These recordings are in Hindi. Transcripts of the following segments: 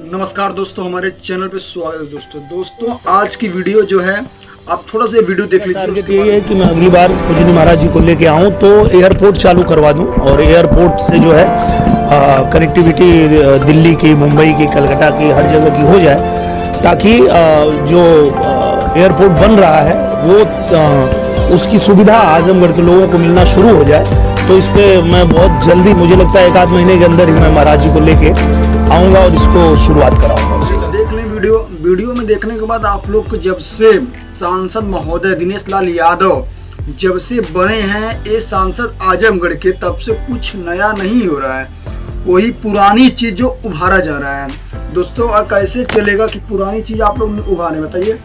नमस्कार दोस्तों, हमारे चैनल पे स्वागत है। दोस्तों आज की वीडियो जो है, आप थोड़ा सा वीडियो देख लीजिए। टारगेट यही है कि मैं अगली बार पूजनी महाराज जी को लेके आऊँ तो एयरपोर्ट चालू करवा दूँ और एयरपोर्ट से जो है कनेक्टिविटी दिल्ली की, मुंबई की, कलकत्ता की, हर जगह की हो जाए, ताकि जो एयरपोर्ट बन रहा है वो उसकी सुविधा आजमगढ़ के लोगों को मिलना शुरू हो जाए। तो इस पे मैं बहुत जल्दी, मुझे लगता है 1-8 महीने के अंदर ही मैं महाराज जी को लेके आऊँगा और इसको शुरुआत कराऊंगा। देख लें वीडियो में देखने के बाद आप लोग को, जब से सांसद महोदय दिनेश लाल यादव जब से बने हैं ये सांसद आजमगढ़ के, तब से कुछ नया नहीं हो रहा है। वही पुरानी चीज जो उभारा जा रहा है। दोस्तों कैसे चलेगा कि पुरानी चीज आप लोग उभारे? बताइए।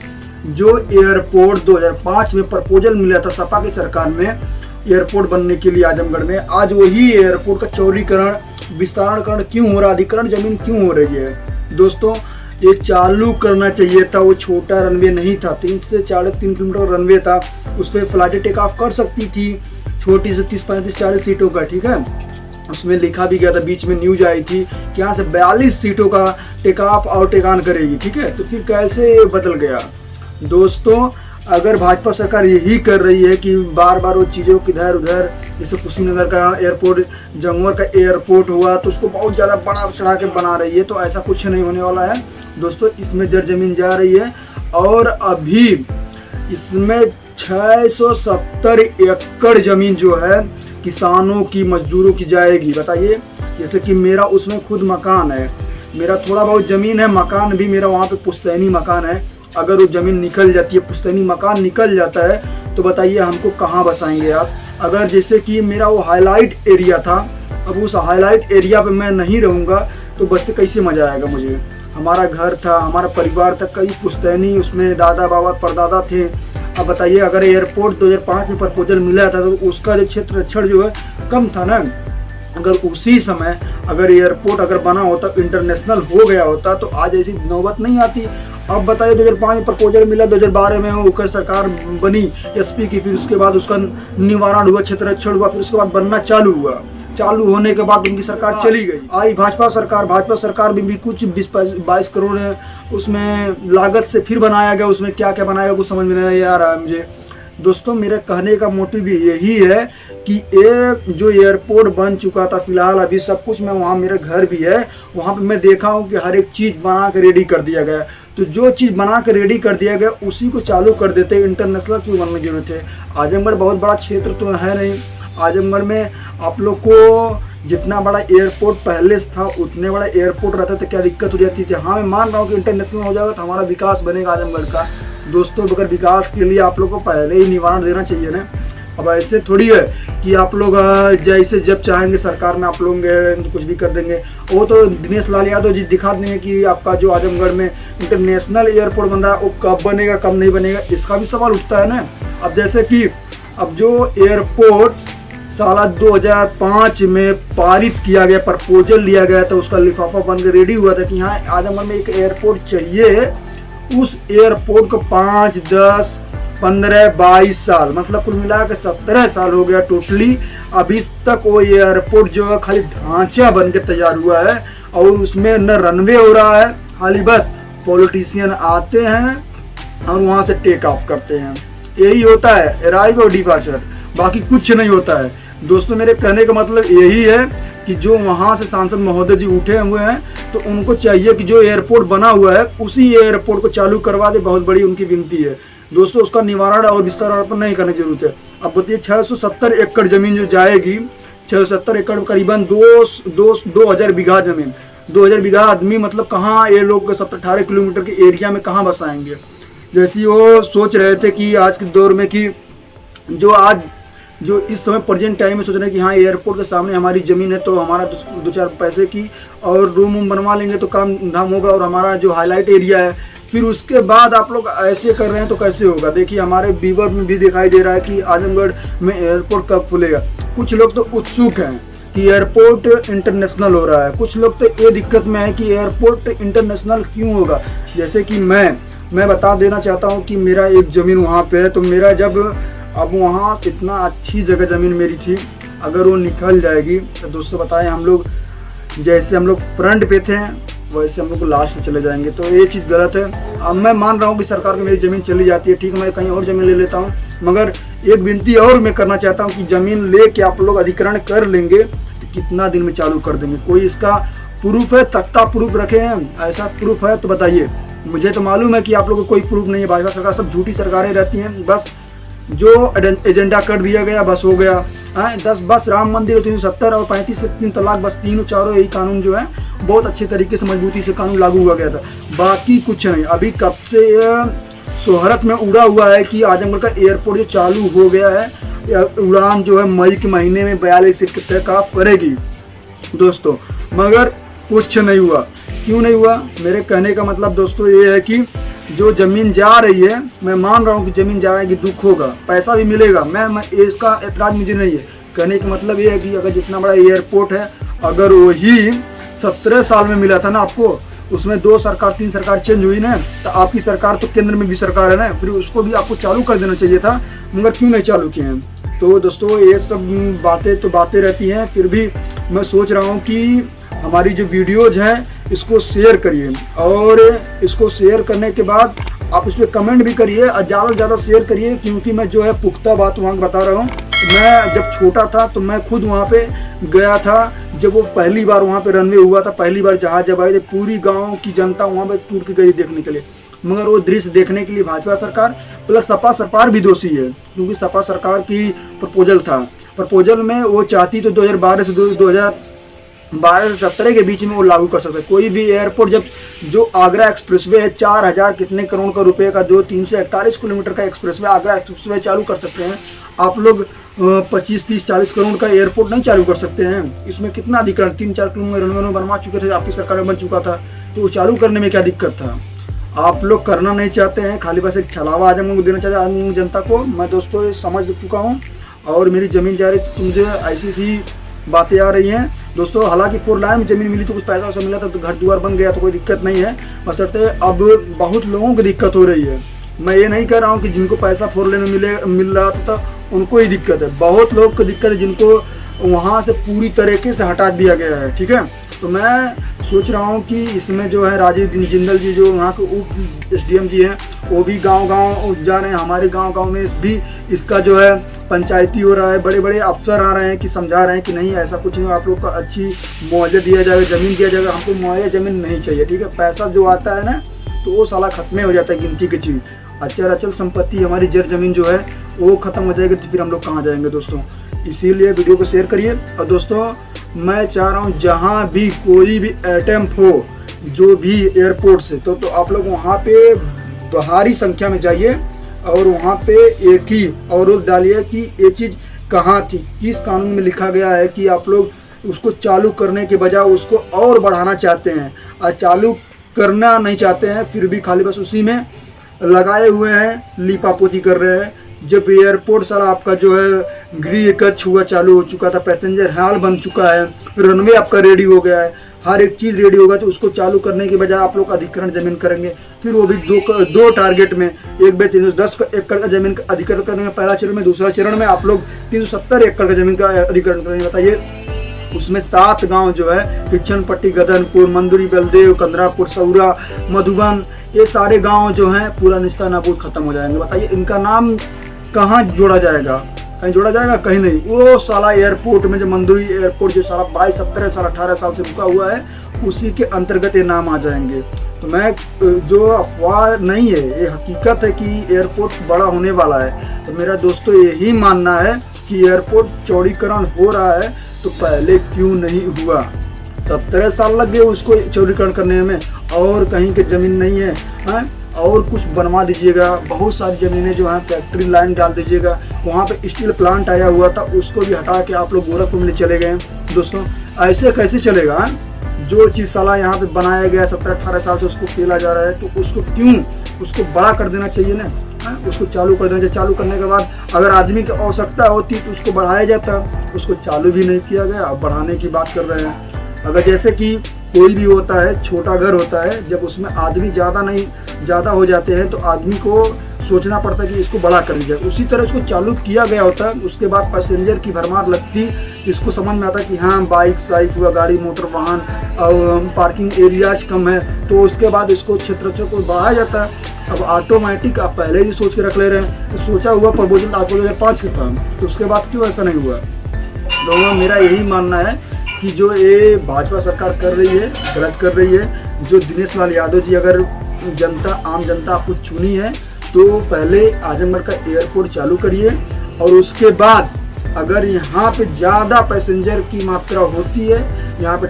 जो एयरपोर्ट 2005 में प्रपोजल मिला था सपा की सरकार में एयरपोर्ट बनने के लिए आजमगढ़ में, आज वही एयरपोर्ट का चौड़ीकरण, विस्तारीकरण क्यों हो रहा, अधिकरण जमीन क्यों हो रही है? दोस्तों ये चालू करना चाहिए था। वो छोटा रनवे नहीं था, 3 से 3.5 किलोमीटर रनवे था, उस पर फ्लाइटें टेक ऑफ कर सकती थी, छोटी से 30, 35, 40 सीटों का। ठीक है, उसमें लिखा भी गया था, बीच में न्यूज आई थी कि यहाँ से 42 सीटों का टेक ऑफ और टेक ऑन करेगी। ठीक है, तो फिर कैसे बदल गया? दोस्तों अगर भाजपा सरकार यही कर रही है कि बार बार वो चीज़ों को इधर उधर, जैसे कुशीनगर का एयरपोर्ट, जमुआ का एयरपोर्ट हुआ, तो उसको बहुत ज़्यादा बड़ा चढ़ा के बना रही है, तो ऐसा कुछ नहीं होने वाला है। दोस्तों इसमें जड़ जमीन जा रही है और अभी इसमें 670 एकड़ जमीन जो है किसानों की, मजदूरों की जाएगी। बताइए, जैसे कि मेरा उसमें खुद मकान है, मेरा थोड़ा बहुत ज़मीन है, मकान भी मेरा वहाँ पे पुश्तैनी मकान है। अगर वो ज़मीन निकल जाती है, पुश्तैनी मकान निकल जाता है, तो बताइए हमको कहाँ बसाएंगे आप? अगर जैसे कि मेरा वो हाईलाइट एरिया था, अब उस हाईलाइट एरिया पे मैं नहीं रहूँगा तो बस से कैसे मज़ा आएगा मुझे? हमारा घर था, हमारा परिवार था, कई पुश्तैनी, उसमें दादा बाबा परदादा थे। अब बताइए, अगर एयरपोर्ट 2005 में प्रपोजल मिला था तो उसका जो क्षेत्र जो है कम था ना। अगर उसी समय अगर एयरपोर्ट अगर बना होता, इंटरनेशनल हो गया होता, तो आज ऐसी नौबत नहीं आती। अब बताइए 2005 में प्रपोजल मिला, 2012 में वो सरकार बनी एसपी की, फिर उसके बाद उसका निवारण हुआ, क्षेत्र हुआ, फिर उसके बाद बनना चालू हुआ। चालू होने के बाद उनकी सरकार चली गई। आई भाजपा सरकार भी कुछ 20-22 करोड़ उसमें लागत से फिर बनाया गया। उसमें क्या क्या बनाया कुछ समझ में नहीं आ रहा है मुझे। दोस्तों मेरे कहने का मोटिव यही है कि ये जो एयरपोर्ट बन चुका था, फिलहाल अभी सब कुछ, मैं वहाँ, मेरा घर भी है, वहाँ पे मैं देखा हूँ कि हर एक चीज़ बना के रेडी कर दिया गया। तो जो चीज़ बना के रेडी कर दिया गया उसी को चालू कर देते। इंटरनेशनल क्यों बनने की जरूरत है? आजमगढ़ बहुत बड़ा क्षेत्र तो है नहीं। आजमगढ़ में आप लोग को जितना बड़ा एयरपोर्ट पहले था उतने बड़ा एयरपोर्ट रहता तो क्या दिक्कत हो जाती थी? हाँ, मैं मान रहा हूँ कि इंटरनेशनल हो जाएगा तो हमारा विकास बनेगा आजमगढ़ का। दोस्तों अगर विकास के लिए आप लोग को पहले ही निवारण देना चाहिए ना। अब ऐसे थोड़ी है कि आप लोग जैसे जब चाहेंगे सरकार में आप लोग तो कुछ भी कर देंगे। वो तो दिनेश लाल यादव जी दिखा देंगे कि आपका जो आजमगढ़ में इंटरनेशनल एयरपोर्ट बन रहा है वो कब बनेगा, कब नहीं बनेगा, इसका भी सवाल उठता है ना। अब जैसे कि अब जो एयरपोर्ट साल 2005 में पारित किया गया, प्रपोजल लिया गया था, उसका लिफाफा बन के रेडी हुआ था कि हाँ आजमगढ़ में एक एयरपोर्ट चाहिए। उस एयरपोर्ट को 5, 10, 15, 22 साल, मतलब कुल मिला के 17 साल हो गया टोटली। अभी तक वो एयरपोर्ट जो है खाली ढांचा बन के तैयार हुआ है और उसमें न रनवे हो रहा है, खाली बस पॉलिटिशियन आते हैं और वहाँ से टेक ऑफ करते हैं। यही होता है अराइव और डिपार्चर, बाकी कुछ नहीं होता है। दोस्तों मेरे कहने का मतलब यही है कि जो वहाँ से सांसद महोदय जी उठे हुए हैं तो उनको चाहिए कि जो एयरपोर्ट बना हुआ है उसी एयरपोर्ट को चालू करवा दे। बहुत बड़ी उनकी विनती है दोस्तों, उसका निवारण और विस्तार पर नहीं करने की जरूरत है। अब बताइए 670 एकड़ जमीन जो जाएगी, 670 एकड़ करीबन 2000 बीघा जमीन, 2000 बीघा आदमी, मतलब कहाँ ये लोग 17-18 किलोमीटर के एरिया में कहाँ बसाएंगे? जैसे वो सोच रहे थे कि आज के दौर में कि जो इस समय प्रेजेंट टाइम में सोच रहे हैं कि हाँ एयरपोर्ट के सामने हमारी ज़मीन है तो हमारा 2-4 पैसे की और रूम बनवा लेंगे तो काम धाम होगा, और हमारा जो हाईलाइट एरिया है, फिर उसके बाद आप लोग ऐसे कर रहे हैं तो कैसे होगा? देखिए हमारे व्यूअर में भी दिखाई दे रहा है कि आजमगढ़ में एयरपोर्ट कब खुलेगा। कुछ लोग तो उत्सुक हैं कि एयरपोर्ट इंटरनेशनल हो रहा है, कुछ लोग तो ये दिक्कत में है कि एयरपोर्ट इंटरनेशनल क्यों होगा। जैसे कि मैं बता देना चाहता हूँ कि मेरा एक ज़मीन वहाँ पे है, तो मेरा जब अब वहाँ इतना अच्छी जगह ज़मीन मेरी थी, अगर वो निकल जाएगी तो दोस्तों बताएं, हम लोग फ्रंट पे थे, वैसे हम लोग लास्ट में चले जाएंगे, तो ये चीज़ गलत है। अब मैं मान रहा हूँ कि सरकार की मेरी ज़मीन चली जाती है, ठीक है, मैं कहीं और ज़मीन ले लेता हूँ, मगर एक विनती और मैं करना चाहता हूँ कि ज़मीन ले के आप लोग अधिग्रहण कर लेंगे तो कितना दिन में चालू कर देंगे? कोई इसका प्रूफ है? तख्ता प्रूफ रखे हैं? ऐसा प्रूफ है तो बताइए। मुझे तो मालूम है कि आप लोगों को कोई प्रूफ नहीं है। भाजपा सरकार सब झूठी सरकारें रहती हैं, बस जो एजेंडा कर दिया गया बस हो गया। बस राम मंदिर 370 और 35 से 3 तलाक, बस तीनों चारों यही कानून जो है बहुत अच्छे तरीके से मजबूती से कानून लागू हुआ गया था, बाकी कुछ नहीं। अभी कब से शोहरत में उड़ा हुआ है कि आजमगढ़ का एयरपोर्ट जो चालू हो गया है, उड़ान जो है मई के महीने में 42 टिकट का पड़ेगी दोस्तों, मगर कुछ नहीं हुआ। क्यों नहीं हुआ? मेरे कहने का मतलब दोस्तों ये है कि जो ज़मीन जा रही है, मैं मान रहा हूँ कि ज़मीन जाएगी, दुख होगा, पैसा भी मिलेगा, मैं इसका एतराज़ मुझे नहीं है। कहने का मतलब ये है कि अगर जितना बड़ा एयरपोर्ट है, अगर वही 17 साल में मिला था ना आपको, उसमें 2 सरकार 3 सरकार चेंज हुई ना, तो आपकी सरकार तो केंद्र में भी सरकार है ना, फिर उसको भी आपको चालू कर देना चाहिए था, मगर क्यों नहीं चालू किए हैं? तो दोस्तों ये सब बातें रहती हैं। फिर भी मैं सोच रहा हूँ कि हमारी जो वीडियोज हैं इसको शेयर करिए, और इसको शेयर करने के बाद आप इस पर कमेंट भी करिए और ज़्यादा से ज़्यादा शेयर करिए, क्योंकि मैं जो है पुख्ता बात वहाँ बता रहा हूँ। मैं जब छोटा था तो मैं खुद वहाँ पे गया था, जब वो पहली बार वहाँ पे रनवे हुआ था, पहली बार जहाज जब आए थे, पूरी गाँव की जनता वहाँ पे टूर के गई देखने के लिए, मगर वो दृश्य देखने के लिए भाजपा सरकार प्लस सपा सरकार भी दोषी है, क्योंकि सपा सरकार की प्रपोजल में वो चाहती तो 2012 से 17 के बीच में वो लागू कर सकते। कोई भी एयरपोर्ट, जब जो आगरा एक्सप्रेसवे है 4000 कितने करोड़ का रुपए का, जो 341 किलोमीटर का एक्सप्रेसवे, आगरा एक्सप्रेसवे चालू कर सकते हैं आप लोग। 25, 30, 40 करोड़ का एयरपोर्ट नहीं चालू कर सकते हैं? इसमें कितना अधिकरण, 3-4 किलोमीटर रनवे बनवा चुके थे, आपकी सरकार में बन चुका था, तो वो चालू करने में क्या दिक्कत था? आप लोग करना नहीं चाहते हैं, खाली बस एक छलावा आजम देना चाहते हैं जनता को। मैं दोस्तों समझ चुका हूँ, और मेरी ज़मीन जा रही, तुमसे ऐसी बातें आ रही हैं दोस्तों। हालांकि 4 लाइन में ज़मीन मिली तो कुछ पैसा वैसा मिला था, तो घर दुआर बन गया, तो कोई दिक्कत नहीं है। बशर्ते अब बहुत लोगों को दिक्कत हो रही है। मैं ये नहीं कह रहा हूँ कि जिनको पैसा 4 लाइन में मिल रहा था तो उनको ही दिक्कत है, बहुत लोग को दिक्कत है जिनको वहाँ से पूरी तरीके से हटा दिया गया है, ठीक है। तो मैं सोच रहा हूँ कि इसमें जो है राजीव जिंदल जी जो वहाँ के उप SDM जी हैं, वो भी गांव-गांव जा रहे हैं। हमारे गांव में भी इसका जो है पंचायती हो रहा है, बड़े बड़े अफसर आ रहे हैं कि समझा रहे हैं कि नहीं ऐसा कुछ नहीं, आप लोग को अच्छी मुआवजा दिया जाएगा, ज़मीन दिया जाएगा। हमको मुआवजा ज़मीन नहीं चाहिए, ठीक है। पैसा जो आता है ना तो वो साला खत्म हो जाता है, गिनती की चीज़। अचल संपत्ति हमारी जर ज़मीन जो है वो ख़त्म हो जाएगी, तो फिर हम लोग कहाँ जाएंगे दोस्तों। इसीलिए वीडियो को शेयर करिए। और दोस्तों मैं चाह रहा हूँ जहाँ भी कोई भी अटेम्प्ट हो जो भी एयरपोर्ट से, तो आप लोग वहाँ पे भारी संख्या में जाइए और वहाँ पे एक ही अवरोध डालिए कि ये चीज़ कहाँ थी, किस कानून में लिखा गया है कि आप लोग उसको चालू करने के बजाय उसको और बढ़ाना चाहते हैं, और चालू करना नहीं चाहते हैं, फिर भी खाली बस उसी में लगाए हुए हैं, लीपापोती कर रहे हैं। जब एयरपोर्ट सारा आपका जो है गृह कक्ष हुआ चालू हो चुका था, पैसेंजर हॉल बन चुका है, रनवे आपका रेडी हो गया है, हर एक चीज़ रेडी होगा, तो उसको चालू करने के बजाय आप लोग अधिग्रहण ज़मीन करेंगे। फिर वो भी दो टारगेट में, एक बार 310 एकड़ का ज़मीन का अधिग्रहण करेंगे पहला चरण में, दूसरा चरण में आप लोग 370 एकड़ का ज़मीन का अधिग्रहण करेंगे। बताइए उसमें 7 गांव जो है किचनपट्टी, गदनपुर, मंदुरी, बलदेव, कंदरापुर, सौरा, मधुबन, ये सारे गांव जो हैं पूरा निस्ता नाबूद खत्म हो जाएंगे। बताइए इनका नाम कहाँ जोड़ा जाएगा? कहीं जोड़ा जाएगा? कहीं नहीं। वो साला एयरपोर्ट में जो मंदुरी एयरपोर्ट जो सारा 22, 17 साल 18 साल से रुका हुआ है, उसी के अंतर्गत ये नाम आ जाएंगे। तो मैं जो अफवाह नहीं है, ये हकीकत है कि एयरपोर्ट बड़ा होने वाला है। तो मेरा दोस्तों यही मानना है कि एयरपोर्ट चौड़ीकरण हो रहा है तो पहले क्यों नहीं हुआ? 17 साल लग गए उसको चौड़ीकरण करने में, और कहीं की ज़मीन नहीं है, और कुछ बनवा दीजिएगा। बहुत सारी ज़मीनें जो हैं फैक्ट्री लाइन डाल दीजिएगा। वहाँ पे स्टील प्लांट आया हुआ था, उसको भी हटा के आप लोग गोरखपुर में चले गए। दोस्तों ऐसे कैसे चलेगा? जो चीज़ साला यहाँ पे बनाया गया 17-18 साल से उसको खेला जा रहा है, तो उसको क्यों, उसको बड़ा कर देना चाहिए ना, उसको चालू कर देना चाहिए। चालू करने के बाद अगर आदमी की आवश्यकता होती तो उसको बढ़ाया जाता, उसको चालू भी नहीं किया गया, अब बढ़ाने की बात कर रहे हैं। अगर जैसे कि कोई भी होता है, छोटा घर होता है, जब उसमें आदमी ज़्यादा हो जाते हैं तो आदमी को सोचना पड़ता है कि इसको बड़ा कर दिया। उसी तरह इसको चालू किया गया होता है। उसके बाद पैसेंजर की भरमार लगती, इसको समझ में आता कि हाँ बाइक साइक हुआ, गाड़ी मोटर वाहन और पार्किंग एरियाज कम है, तो उसके बाद इसको क्षेत्र को बढ़ाया जाता है। अब ऑटोमेटिक आप पहले ही सोच के रख ले रहे हैं, तो सोचा हुआ प्रपोजल आपको 2005 का था, तो उसके बाद क्यों ऐसा नहीं हुआ। तो मेरा यही मानना है कि जो ये भाजपा सरकार कर रही है गलत कर रही है। जो दिनेश लाल यादव जी, अगर आम जनता आपको चुनी है तो पहले आजमगढ़ का एयरपोर्ट चालू करिए, और उसके बाद अगर यहाँ पे ज़्यादा पैसेंजर की मात्रा होती है, यहाँ पे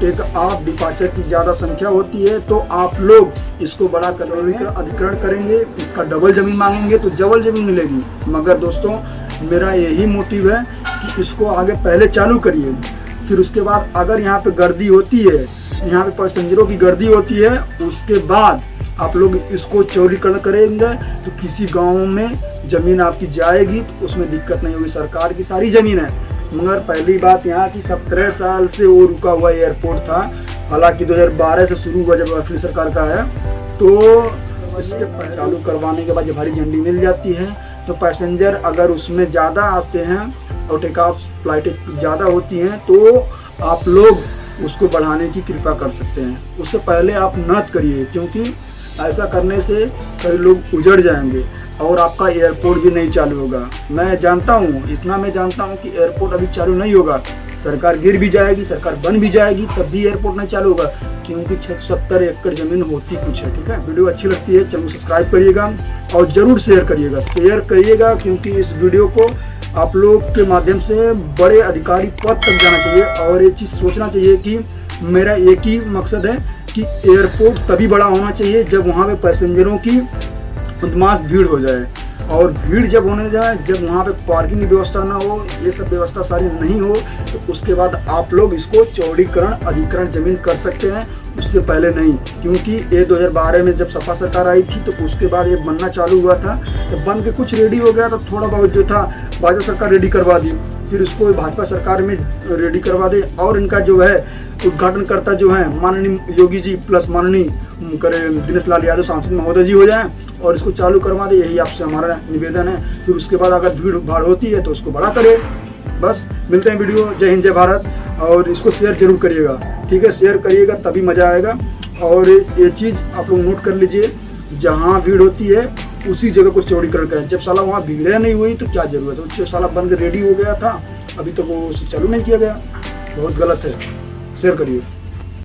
टेक ऑफ डिपार्चर की ज़्यादा संख्या होती है, तो आप लोग इसको बड़ा अधिग्रहण करेंगे, इसका डबल ज़मीन मांगेंगे तो डबल ज़मीन मिलेगी। मगर दोस्तों मेरा यही मोटिव है कि इसको आगे पहले चालू करिए, फिर उसके बाद अगर यहाँ पे गर्दी होती है, यहाँ पे पैसेंजरों की गर्दी होती है, उसके बाद आप लोग इसको चौड़ीकरण करेंगे तो किसी गांव में ज़मीन आपकी जाएगी तो उसमें दिक्कत नहीं होगी। सरकार की सारी ज़मीन है। मगर पहली बात यहाँ की 17 साल से वो रुका हुआ एयरपोर्ट था, हालांकि 2012 से शुरू हुआ जब अपनी सरकार का है, तो इसके चालू करवाने के बाद जब हरी झंडी मिल जाती है तो पैसेंजर अगर उसमें ज़्यादा आते हैं और टेक ऑफ फ्लाइटें ज़्यादा होती हैं तो आप लोग उसको बढ़ाने की कृपा कर सकते हैं। उससे पहले आप न करिए, क्योंकि ऐसा करने से कई लोग उजड़ जाएंगे और आपका एयरपोर्ट भी नहीं चालू होगा। मैं जानता हूँ, इतना मैं जानता हूँ कि एयरपोर्ट अभी चालू नहीं होगा, सरकार गिर भी जाएगी, सरकार बन भी जाएगी, तब भी एयरपोर्ट नहीं चालू होगा, क्योंकि 70 एकड़ ज़मीन होती कुछ है। ठीक है, वीडियो अच्छी लगती है चैनल सब्सक्राइब करिएगा और ज़रूर शेयर करिएगा, क्योंकि इस वीडियो को आप लोग के माध्यम से बड़े अधिकारी पद तक जाना चाहिए। और ये चीज़ सोचना चाहिए कि मेरा एक ही मकसद है कि एयरपोर्ट तभी बड़ा होना चाहिए जब वहाँ पे पैसेंजरों की उन्माद भीड़ हो जाए, और भीड़ जब होने जाए, जब वहाँ पे पार्किंग की व्यवस्था ना हो, ये सब व्यवस्था सारी नहीं हो, तो उसके बाद आप लोग इसको चौड़ीकरण अधिग्रहण ज़मीन कर सकते हैं, उससे पहले नहीं। क्योंकि ये 2012 में जब सपा सरकार आई थी तो उसके बाद ये बनना चालू हुआ था, तो बन के कुछ रेडी हो गया, तो थोड़ा बहुत जो था भाजपा सरकार रेडी करवा दी, फिर उसको भाजपा सरकार में रेडी करवा दे, और इनका जो है उद्घाटनकर्ता जो है माननीय योगी जी प्लस माननीय दिनेश लाल यादव सांसद महोदय जी हो जाएं और इसको चालू करवा दे, यही आपसे हमारा निवेदन है। फिर उसके बाद अगर भीड़ भाड़ होती है तो उसको बड़ा करे। बस मिलते हैं वीडियो। जय हिंद जय भारत, और इसको शेयर जरूर करिएगा। ठीक है, शेयर करिएगा तभी मज़ा आएगा। और ये चीज़ आप लोग नोट कर लीजिए, जहाँ भीड़ होती है उसी जगह को चौड़ीकरण करें। जब साला वहाँ भीड़ें नहीं हुई तो क्या जरूरत है, जो साला बन के रेडी हो गया था अभी तो वो चालू नहीं किया गया, बहुत गलत है। शेयर करिए।